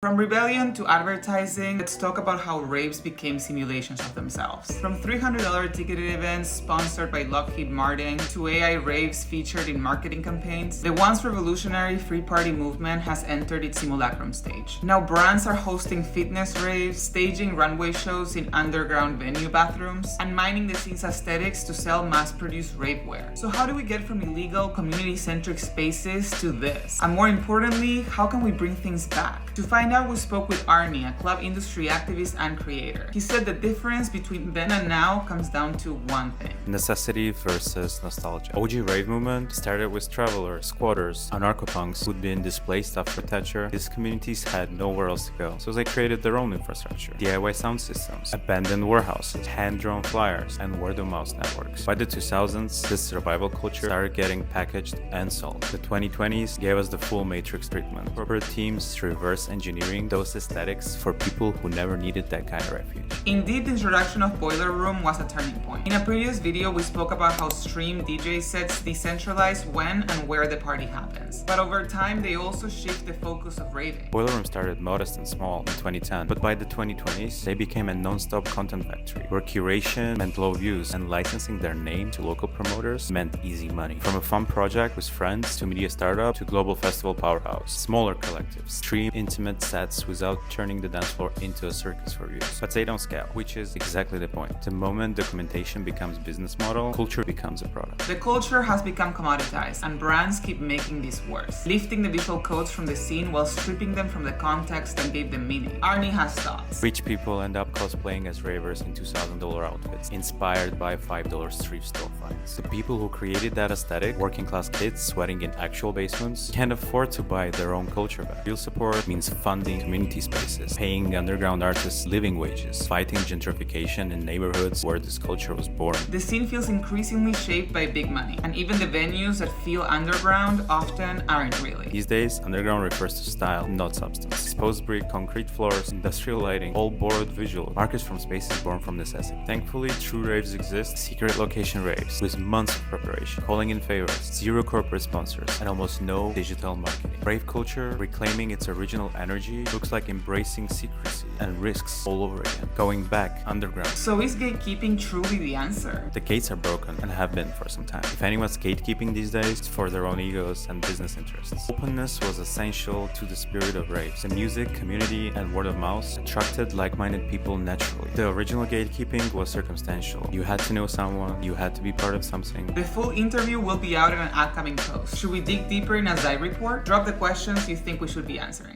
From rebellion to advertising, let's talk about how raves became simulations of themselves. From $300 ticketed events sponsored by Lockheed Martin to AI raves featured in marketing campaigns, the once revolutionary free party movement has entered its simulacrum stage. Now brands are hosting fitness raves, staging runway shows in underground venue bathrooms, and mining the scene's aesthetics to sell mass-produced rave wear. So how do we get from illegal, community-centric spaces to this? And more importantly, how can we bring things back? To find out, we spoke with Arnie, a club industry activist and creator. He said the difference between then and now comes down to one thing: necessity versus nostalgia. OG rave movement started with travelers, squatters, anarcho-punks who'd been displaced after Thatcher. These communities had nowhere else to go, so they created their own infrastructure: DIY sound systems, abandoned warehouses, hand-drawn flyers, and word-of-mouth networks. By the 2000s, this survival culture started getting packaged and sold. The 2020s gave us the full Matrix treatment. Corporate teams reverse engineering those aesthetics for people who never needed that kind of refuge. Indeed, the introduction of Boiler Room was a turning point. In a previous video, we spoke about how stream DJ sets decentralize when and where the party happens. But over time, they also shift the focus of raving. Boiler Room started modest and small in 2010, but by the 2020s, they became a non-stop content factory, where curation meant low views and licensing their name to local promoters meant easy money. From a fun project with friends to media startup to global festival powerhouse, smaller collectives stream intimate sets without turning the dance floor into a circus for views. But they don't scale, which is exactly the point. The moment documentation becomes business model, culture becomes a product. The culture has become commoditized, and brands keep making this worse, lifting the visual codes from the scene while stripping them from the context that gave them meaning. Arnie has thoughts. Rich people end up cosplaying as ravers in $2,000 outfits, inspired by $5 thrift store finds. The people who created that aesthetic, working class kids sweating in actual basements, can't afford to buy their own culture back. Real support means funding community spaces, paying underground artists living wages, fighting gentrification in neighborhoods where this culture was born. The scene feels increasingly shaped by big money, and even the venues that feel underground often aren't really. These days, underground refers to style, not substance. Exposed brick, concrete floors, industrial lighting, all borrowed visual, markets from spaces born from necessity. Thankfully, true raves exist, secret location raves, with months of preparation, calling in favors, zero corporate sponsors, and almost no digital marketing. Rave culture, reclaiming its original energy, looks like embracing secrecy and risks all over again, going back underground. So is gatekeeping truly the answer? The gates are broken and have been for some time. If anyone's gatekeeping these days, it's for their own egos and business interests. Openness was essential to the spirit of raves. The music, community, and word of mouth attracted like-minded people naturally. The original gatekeeping was circumstantial. You had to know someone, you had to be part of something. The full interview will be out in an upcoming post. Should we dig deeper in a Zai report? Drop the questions you think we should be answering.